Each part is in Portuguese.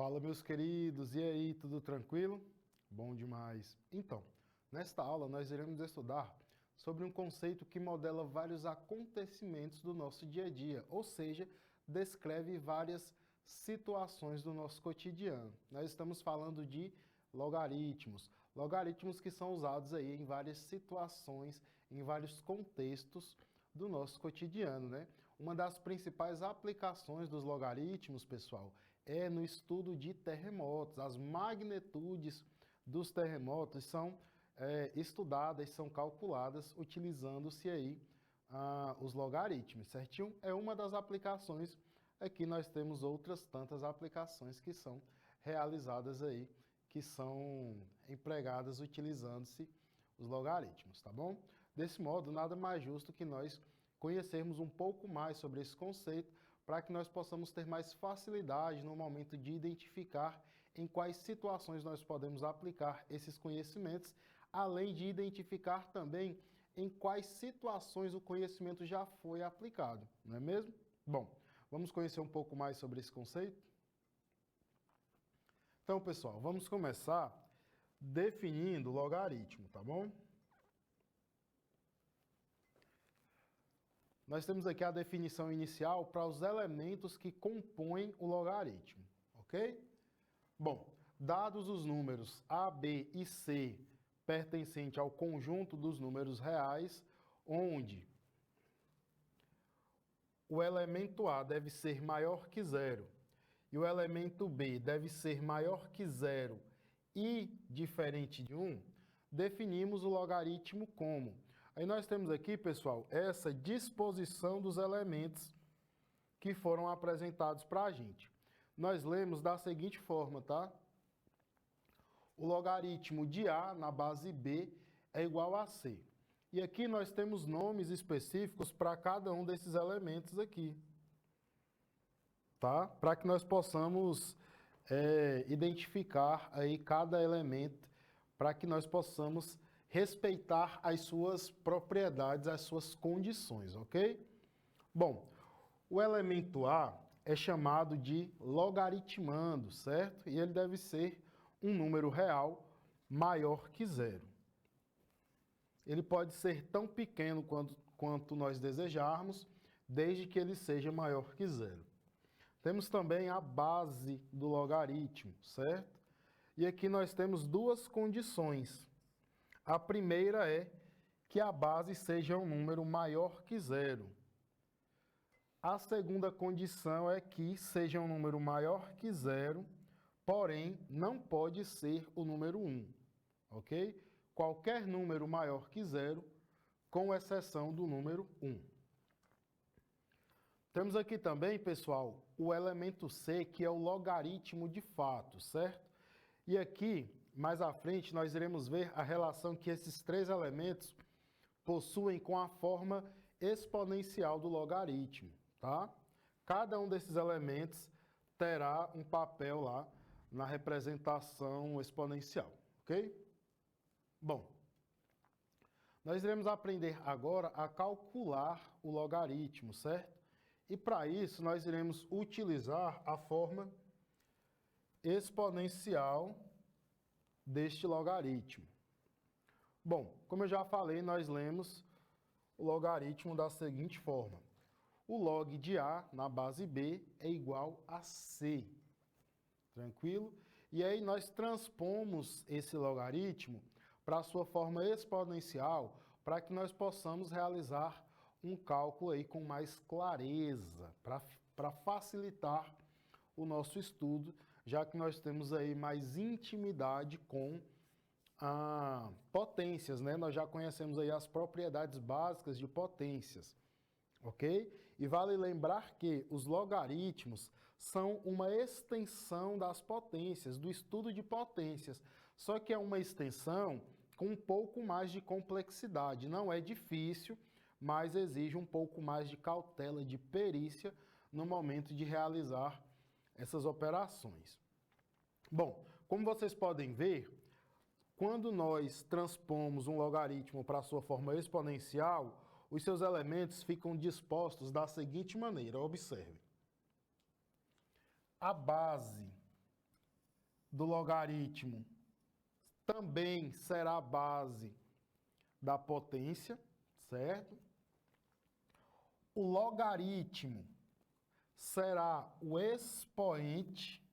Fala, meus queridos, e aí, tudo tranquilo? Bom demais. Então, nesta aula nós iremos estudar sobre um conceito que modela vários acontecimentos do nosso dia a dia, ou seja, descreve várias situações do nosso cotidiano. Nós estamos falando de logaritmos, logaritmos que são usados aí em várias situações, em vários contextos do nosso cotidiano, né? Uma das principais aplicações dos logaritmos, pessoal, é no estudo de terremotos. As magnitudes dos terremotos são estudadas, são calculadas utilizando-se aí os logaritmos, certinho? É uma das aplicações. Aqui nós temos outras tantas aplicações que são realizadas aí, que são empregadas utilizando-se os logaritmos, tá bom? Desse modo, nada mais justo que nós conhecermos um pouco mais sobre esse conceito para que nós possamos ter mais facilidade no momento de identificar em quais situações nós podemos aplicar esses conhecimentos, além de identificar também em quais situações o conhecimento já foi aplicado, não é mesmo? Bom, vamos conhecer um pouco mais sobre esse conceito? Então, pessoal, vamos começar definindo o logaritmo, tá bom? Nós temos aqui a definição inicial para os elementos que compõem o logaritmo, ok? Bom, dados os números A, B e C pertencentes ao conjunto dos números reais, onde o elemento A deve ser maior que zero e o elemento B deve ser maior que zero e diferente de 1, definimos o logaritmo como. Aí nós temos aqui, pessoal, essa disposição dos elementos que foram apresentados para a gente. Nós lemos da seguinte forma, tá? O logaritmo de A na base B é igual a C. E aqui nós temos nomes específicos para cada um desses elementos aqui, tá? Para que nós possamos identificar aí cada elemento, para que nós possamos respeitar as suas propriedades, as suas condições, ok? Bom, o elemento A é chamado de logaritmando, certo? E ele deve ser um número real maior que zero. Ele pode ser tão pequeno quanto nós desejarmos, desde que ele seja maior que zero. Temos também a base do logaritmo, certo? E aqui nós temos duas condições. A primeira é que a base seja um número maior que zero. A segunda condição é que seja um número maior que zero, porém não pode ser o número 1, ok? Qualquer número maior que zero, com exceção do número 1. Temos aqui também, pessoal, o elemento C, que é o logaritmo de fato, certo? E aqui, mais à frente, nós iremos ver a relação que esses três elementos possuem com a forma exponencial do logaritmo, tá? Cada um desses elementos terá um papel lá na representação exponencial, ok? Bom, nós iremos aprender agora a calcular o logaritmo, certo? E para isso nós iremos utilizar a forma exponencial deste logaritmo. Bom, como eu já falei, nós lemos o logaritmo da seguinte forma. O log de A na base B é igual a C. Tranquilo? E aí nós transpomos esse logaritmo para a sua forma exponencial, para que nós possamos realizar um cálculo aí com mais clareza, para facilitar o nosso estudo, já que nós temos aí mais intimidade com potências, né? Nós já conhecemos aí as propriedades básicas de potências, ok? E vale lembrar que os logaritmos são uma extensão das potências, do estudo de potências, só que é uma extensão com um pouco mais de complexidade. Não é difícil, mas exige um pouco mais de cautela, de perícia no momento de realizar essas operações. Bom, como vocês podem ver, quando nós transpomos um logaritmo para a sua forma exponencial, os seus elementos ficam dispostos da seguinte maneira, observe. A base do logaritmo também será a base da potência, certo? O logaritmo será o expoente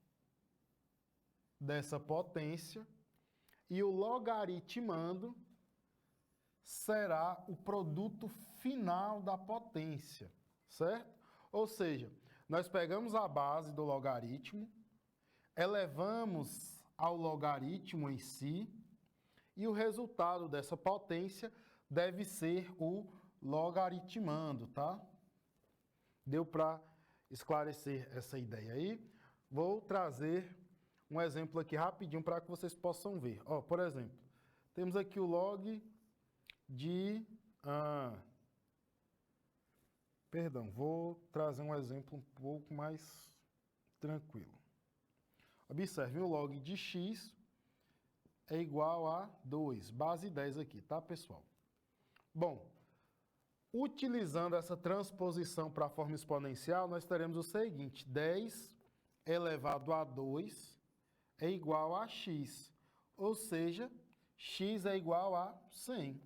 dessa potência e o logaritmando será o produto final da potência, certo? Ou seja, nós pegamos a base do logaritmo, elevamos ao logaritmo em si, e o resultado dessa potência deve ser o logaritmando, tá? Deu para esclarecer essa ideia aí? Vou trazer um exemplo aqui rapidinho para que vocês possam ver. Ó, por exemplo, temos aqui o log de... Perdão, vou trazer um exemplo um pouco mais tranquilo. Observe, o log de x é igual a 2, base 10 aqui, tá, pessoal? Bom, utilizando essa transposição para a forma exponencial, nós teremos o seguinte: 10 elevado a 2 é igual a x, ou seja, x é igual a 100.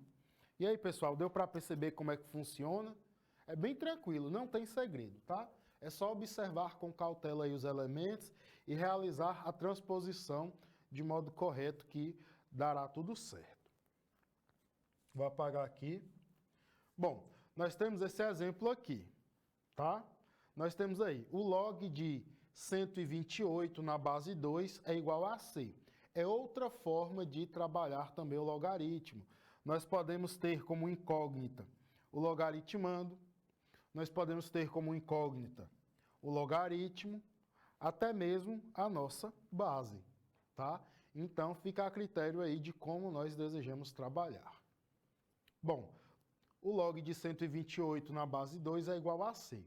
E aí, pessoal, deu para perceber como é que funciona? É bem tranquilo, não tem segredo, tá? É só observar com cautela aí os elementos e realizar a transposição de modo correto que dará tudo certo. Vou apagar aqui. Bom, nós temos esse exemplo aqui, tá? Nós temos aí o log de 128 na base 2 é igual a c. É outra forma de trabalhar também o logaritmo. Nós podemos ter como incógnita o logaritmando, nós podemos ter como incógnita o logaritmo, até mesmo a nossa base, tá? Então, fica a critério aí de como nós desejamos trabalhar. Bom, o log de 128 na base 2 é igual a c.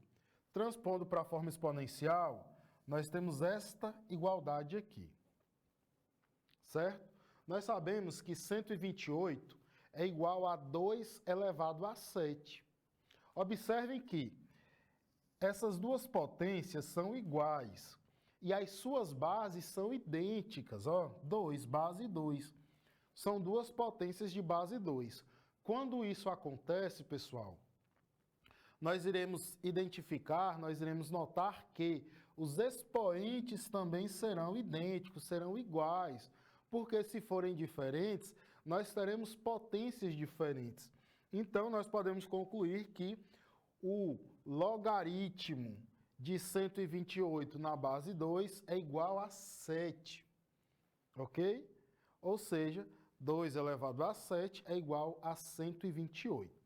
Transpondo para a forma exponencial, nós temos esta igualdade aqui, certo? Nós sabemos que 128 é igual a 2 elevado a 7. Observem que essas duas potências são iguais e as suas bases são idênticas, ó, 2, base 2. São duas potências de base 2. Quando isso acontece, pessoal, nós iremos identificar, nós iremos notar que os expoentes também serão idênticos, serão iguais, porque se forem diferentes, nós teremos potências diferentes. Então, nós podemos concluir que o logaritmo de 128 na base 2 é igual a 7, ok? Ou seja, 2 elevado a 7 é igual a 128.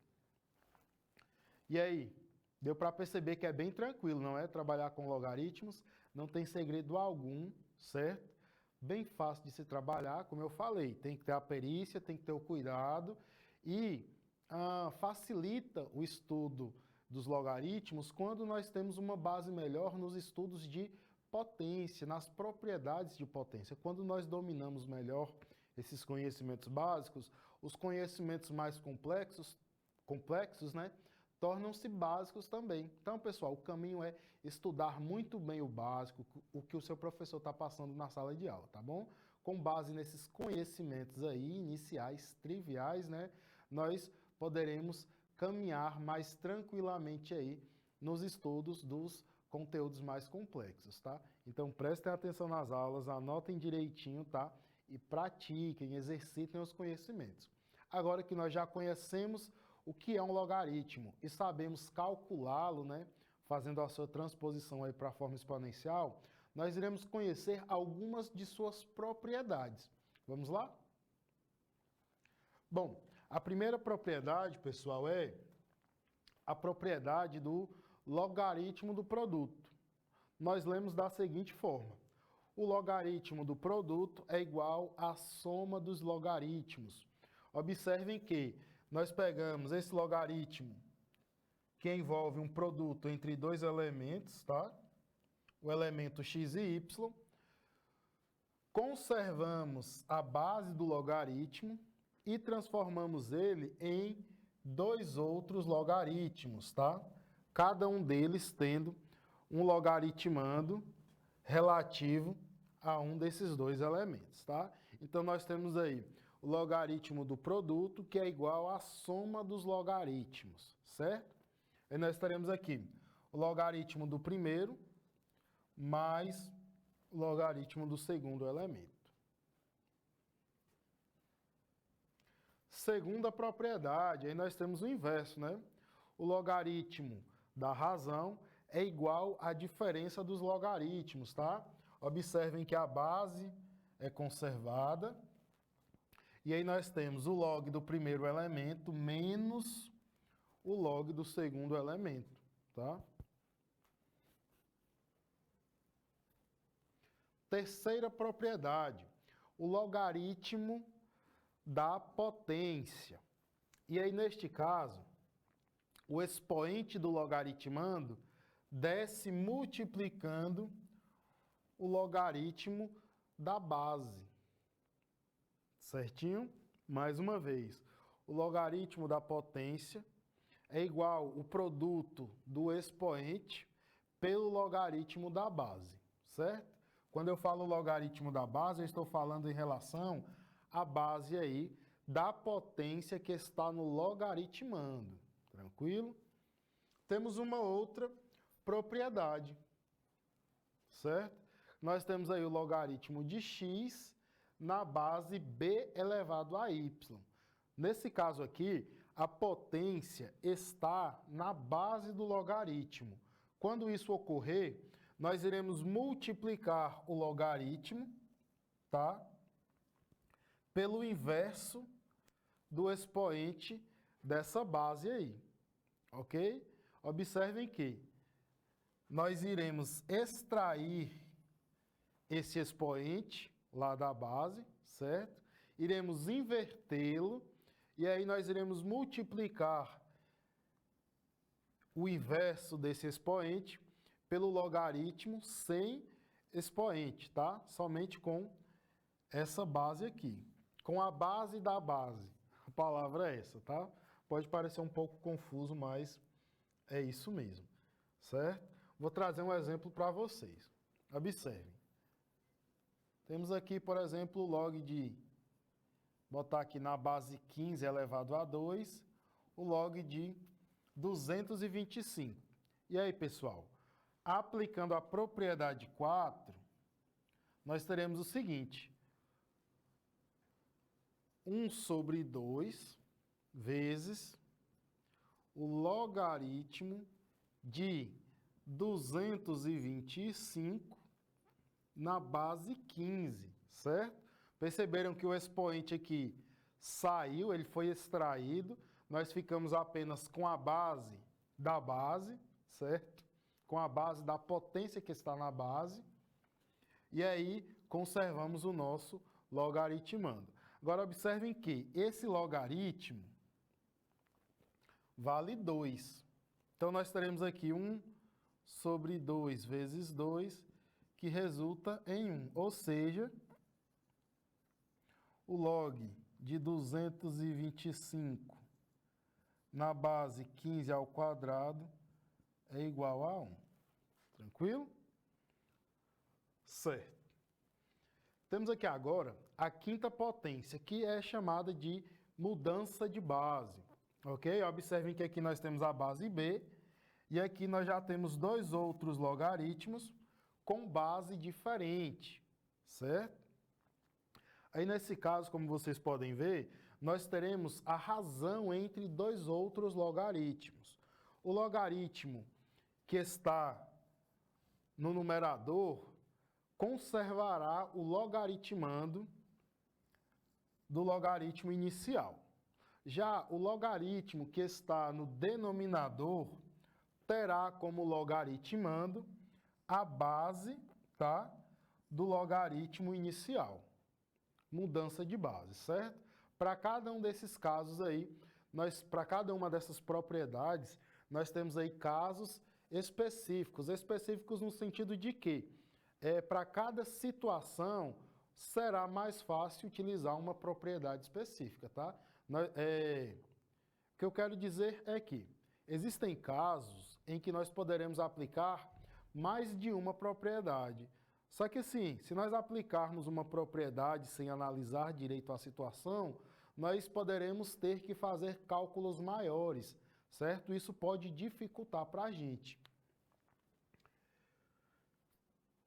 E aí, deu para perceber que é bem tranquilo, não é? Trabalhar com logaritmos, não tem segredo algum, certo? Bem fácil de se trabalhar, como eu falei, tem que ter a perícia, tem que ter o cuidado e facilita o estudo dos logaritmos quando nós temos uma base melhor nos estudos de potência, nas propriedades de potência. Quando nós dominamos melhor esses conhecimentos básicos, os conhecimentos mais complexos, né, tornam-se básicos também. Então, pessoal, o caminho é estudar muito bem o básico, o que o seu professor está passando na sala de aula, tá bom? Com base nesses conhecimentos aí, iniciais, triviais, né, nós poderemos caminhar mais tranquilamente aí nos estudos dos conteúdos mais complexos, tá? Então, prestem atenção nas aulas, anotem direitinho, tá? E pratiquem, exercitem os conhecimentos. Agora que nós já conhecemos o que é um logaritmo e sabemos calculá-lo, né? Fazendo a sua transposição aí para a forma exponencial, nós iremos conhecer algumas de suas propriedades. Vamos lá? Bom, a primeira propriedade, pessoal, é a propriedade do logaritmo do produto. Nós lemos da seguinte forma: o logaritmo do produto é igual à soma dos logaritmos. Observem que nós pegamos esse logaritmo que envolve um produto entre dois elementos, tá? O elemento x e y. Conservamos a base do logaritmo e transformamos ele em dois outros logaritmos, tá? Cada um deles tendo um logaritmando relativo a um desses dois elementos, tá? Então, nós temos aí o logaritmo do produto, que é igual à soma dos logaritmos, certo? E nós teremos aqui o logaritmo do primeiro mais o logaritmo do segundo elemento. Segunda propriedade, aí nós temos o inverso, né? O logaritmo da razão é igual à diferença dos logaritmos, tá? Observem que a base é conservada. E aí nós temos o log do primeiro elemento menos o log do segundo elemento, tá? Terceira propriedade, o logaritmo da potência. E aí, neste caso, o expoente do logaritmando desce multiplicando o logaritmo da base. Certinho? Mais uma vez, o logaritmo da potência é igual o produto do expoente pelo logaritmo da base, certo? Quando eu falo logaritmo da base, eu estou falando em relação à base aí da potência que está no logaritmando, tranquilo? Temos uma outra propriedade, certo? Nós temos aí o logaritmo de x na base b elevado a y. Nesse caso aqui, a potência está na base do logaritmo. Quando isso ocorrer, nós iremos multiplicar o logaritmo, tá? Pelo inverso do expoente dessa base aí, ok? Observem que nós iremos extrair esse expoente lá da base, certo? Iremos invertê-lo e aí nós iremos multiplicar o inverso desse expoente pelo logaritmo sem expoente, tá? Somente com essa base aqui, com a base da base. A palavra é essa, tá? Pode parecer um pouco confuso, mas é isso mesmo, certo? Vou trazer um exemplo para vocês. Observem. Temos aqui, por exemplo, o log de, botar aqui na base 15 elevado a 2, o log de 225. E aí, pessoal, aplicando a propriedade 4, nós teremos o seguinte: 1 sobre 2 vezes o logaritmo de 225 na base 15, certo? Perceberam que o expoente aqui saiu, ele foi extraído, nós ficamos apenas com a base da base, certo? Com a base da potência que está na base, e aí conservamos o nosso logaritmando. Agora observem que esse logaritmo vale 2. Então nós teremos aqui 1 sobre 2 vezes 2, que resulta em 1, ou seja, o log de 225 na base 15 ao quadrado é igual a 1. Tranquilo? Certo. Temos aqui agora a quinta potência, que é chamada de mudança de base. Ok? Observem que aqui nós temos a base B e aqui nós já temos dois outros logaritmos com base diferente, certo? Aí nesse caso, como vocês podem ver, nós teremos a razão entre dois outros logaritmos. O logaritmo que está no numerador conservará o logaritmando do logaritmo inicial. Já o logaritmo que está no denominador terá como logaritmando a base, tá, do logaritmo inicial. Mudança de base, certo? Para cada um desses casos aí, para cada uma dessas propriedades, nós temos aí casos específicos no sentido de que para cada situação será mais fácil utilizar uma propriedade específica, tá? O que eu quero dizer é que existem casos em que nós poderemos aplicar mais de uma propriedade. Só que assim, se nós aplicarmos uma propriedade sem analisar direito a situação, nós poderemos ter que fazer cálculos maiores, certo? Isso pode dificultar para a gente.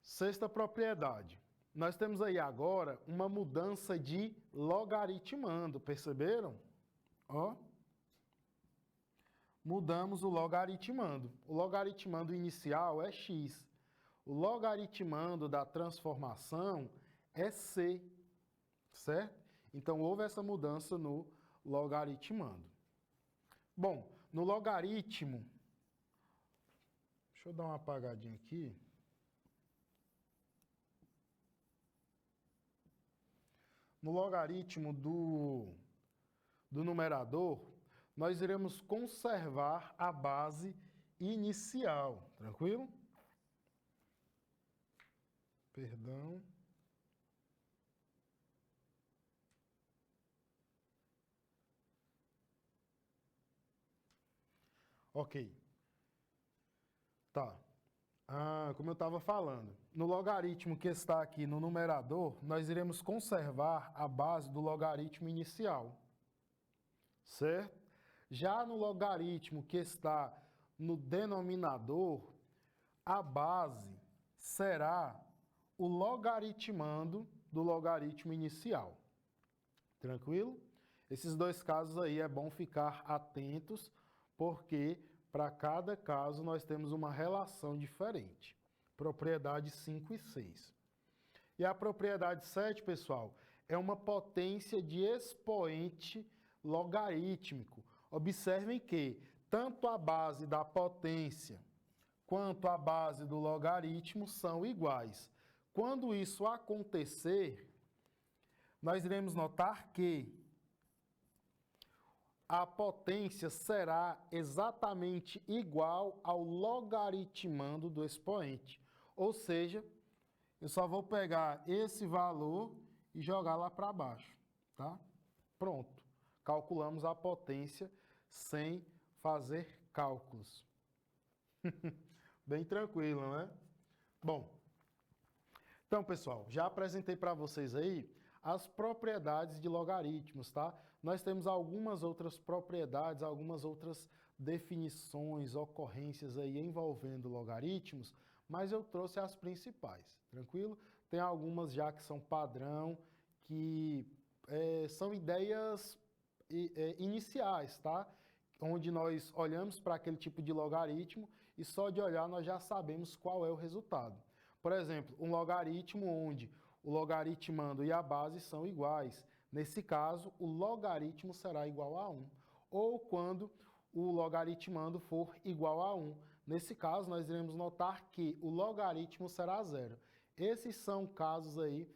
Sexta propriedade. Nós temos aí agora uma mudança de logaritmando, perceberam? Ó. Mudamos o logaritmando. O logaritmando inicial é x. O logaritmando da transformação é c, certo? Então, houve essa mudança no logaritmando. Bom, no logaritmo, deixa eu dar uma apagadinha aqui. No logaritmo do numerador, nós iremos conservar a base inicial, tranquilo? Perdão. Ok. Tá. Como eu estava falando, no logaritmo que está aqui no numerador, nós iremos conservar a base do logaritmo inicial, certo? Já no logaritmo que está no denominador, a base será o logaritmando do logaritmo inicial. Tranquilo? Esses dois casos aí é bom ficar atentos, porque para cada caso nós temos uma relação diferente. Propriedade 5 e 6. E a propriedade 7, pessoal, é uma potência de expoente logarítmico. Observem que tanto a base da potência quanto a base do logaritmo são iguais. Quando isso acontecer, nós iremos notar que a potência será exatamente igual ao logaritmando do expoente. Ou seja, eu só vou pegar esse valor e jogar lá para baixo, tá? Pronto. Calculamos a potência sem fazer cálculos. Bem tranquilo, né? Bom, então, pessoal, já apresentei para vocês aí as propriedades de logaritmos, tá? Nós temos algumas outras propriedades, algumas outras definições, ocorrências aí envolvendo logaritmos, mas eu trouxe as principais, tranquilo? Tem algumas já que são padrão, que são ideias iniciais, tá? Onde nós olhamos para aquele tipo de logaritmo e só de olhar nós já sabemos qual é o resultado. Por exemplo, um logaritmo onde o logaritmando e a base são iguais. Nesse caso, o logaritmo será igual a 1. Ou quando o logaritmando for igual a 1. Nesse caso, nós iremos notar que o logaritmo será 0. Esses são casos aí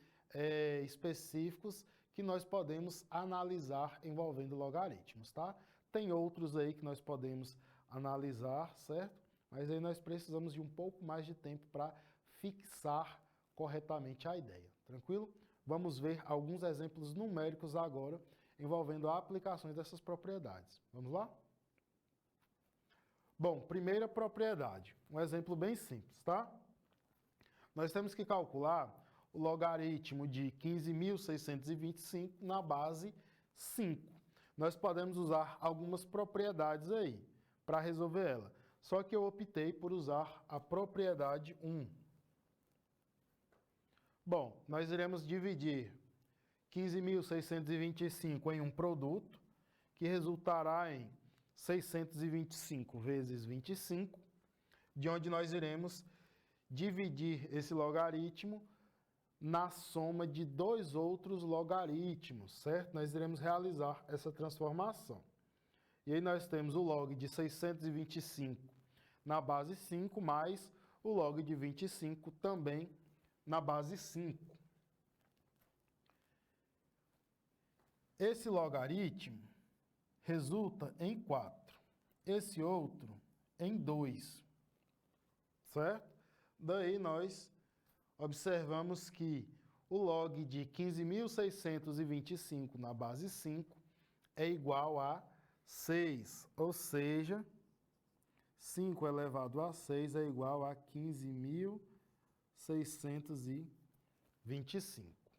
específicos que nós podemos analisar envolvendo logaritmos, tá? Tem outros aí que nós podemos analisar, certo? Mas aí nós precisamos de um pouco mais de tempo para fixar corretamente a ideia, tranquilo? Vamos ver alguns exemplos numéricos agora envolvendo aplicações dessas propriedades. Vamos lá? Bom, primeira propriedade, um exemplo bem simples, tá? Nós temos que calcular o logaritmo de 15.625 na base 5. Nós podemos usar algumas propriedades aí para resolver ela. Só que eu optei por usar a propriedade 1. Bom, nós iremos dividir 15.625 em um produto, que resultará em 625 vezes 25, de onde nós iremos dividir esse logaritmo na soma de dois outros logaritmos, certo? Nós iremos realizar essa transformação. E aí nós temos o log de 625 na base 5, mais o log de 25 também na base 5. Esse logaritmo resulta em 4. Esse outro em 2. Certo? Daí nós observamos que o log de 15.625 na base 5 é igual a 6, ou seja, 5 elevado a 6 é igual a 15.625. 625.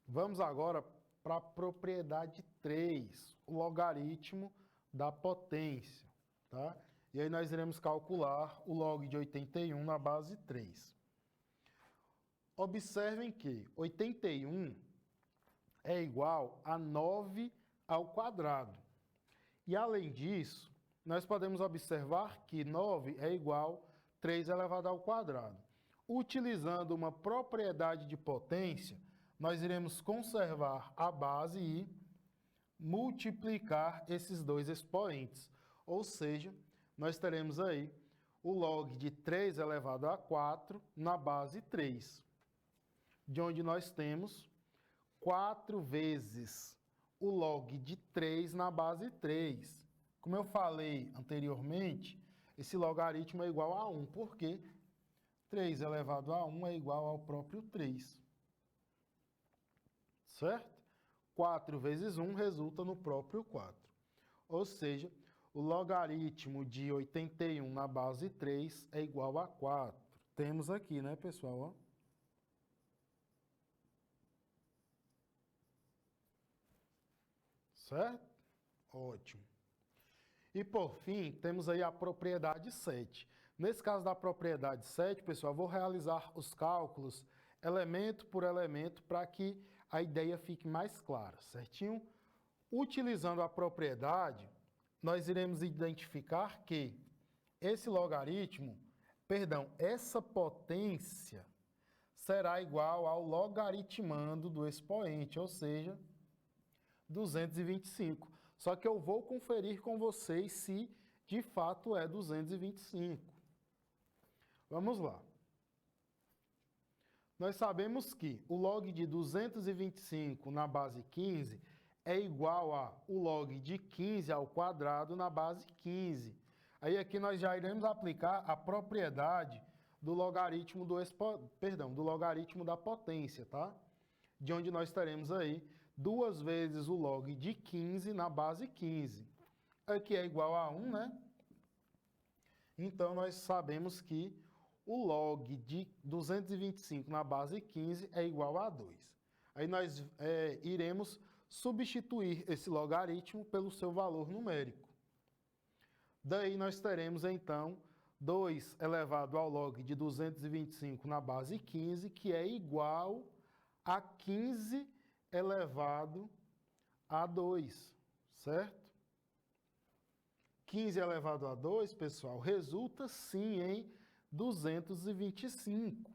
Vamos agora para a propriedade 3, o logaritmo da potência, tá? E aí nós iremos calcular o log de 81 na base 3. Observem que 81 é igual a 9 ao quadrado. E além disso, nós podemos observar que 9 é igual a 3 elevado ao quadrado. Utilizando uma propriedade de potência, nós iremos conservar a base e multiplicar esses dois expoentes. Ou seja, nós teremos aí o log de 3 elevado a 4 na base 3, de onde nós temos 4 vezes o log de 3 na base 3. Como eu falei anteriormente, esse logaritmo é igual a 1, porque 3 elevado a 1 é igual ao próprio 3. Certo? 4 vezes 1 resulta no próprio 4. Ou seja, o logaritmo de 81 na base 3 é igual a 4. Temos aqui, né, pessoal? Ó. Certo? Ótimo. E por fim, temos aí a propriedade 7. Nesse caso da propriedade 7, pessoal, eu vou realizar os cálculos elemento por elemento para que a ideia fique mais clara, certinho? Utilizando a propriedade, nós iremos identificar que esse logaritmo, essa potência será igual ao logaritmando do expoente, ou seja, 225. Só que eu vou conferir com vocês se de fato é 225. Vamos lá. Nós sabemos que o log de 225 na base 15 é igual a o log de 15 ao quadrado na base 15. Aí aqui nós já iremos aplicar a propriedade do logaritmo do logaritmo da potência, tá? De onde nós teremos aí 2 vezes o log de 15 na base 15. Aqui é igual a 1, né? Então, nós sabemos que o log de 225 na base 15 é igual a 2. Aí nós iremos substituir esse logaritmo pelo seu valor numérico. Daí nós teremos, então, 2 elevado ao log de 225 na base 15, que é igual a 15 elevado a 2, certo? 15 elevado a 2, pessoal, resulta sim em 225,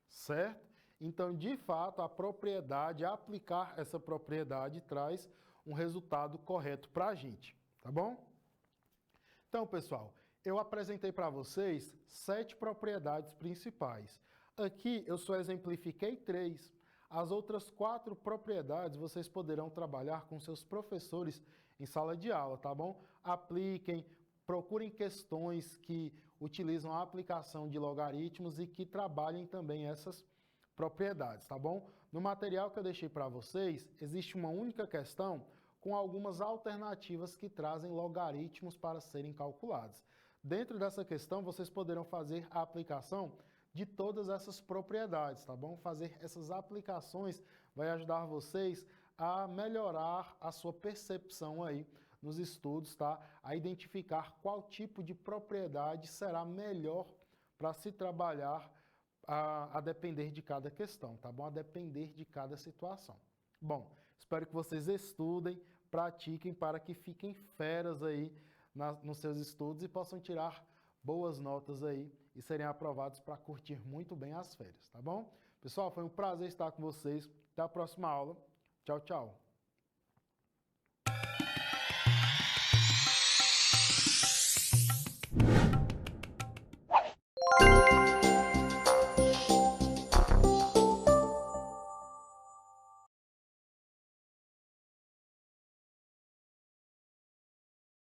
certo? Então, de fato, aplicar essa propriedade traz um resultado correto para a gente, tá bom? Então, pessoal, eu apresentei para vocês 7 propriedades principais. Aqui eu só exemplifiquei 3. As outras 4 propriedades vocês poderão trabalhar com seus professores em sala de aula, tá bom? Apliquem, procurem questões que utilizam a aplicação de logaritmos e que trabalhem também essas propriedades, tá bom? No material que eu deixei para vocês, existe uma única questão com algumas alternativas que trazem logaritmos para serem calculados. Dentro dessa questão, vocês poderão fazer a aplicação de todas essas propriedades, tá bom? Fazer essas aplicações vai ajudar vocês a melhorar a sua percepção aí nos estudos, tá? A identificar qual tipo de propriedade será melhor para se trabalhar a depender de cada questão, tá bom? A depender de cada situação. Bom, espero que vocês estudem, pratiquem para que fiquem feras aí nos seus estudos e possam tirar boas notas aí e serem aprovados para curtir muito bem as férias, tá bom? Pessoal, foi um prazer estar com vocês. Até a próxima aula. Tchau, tchau.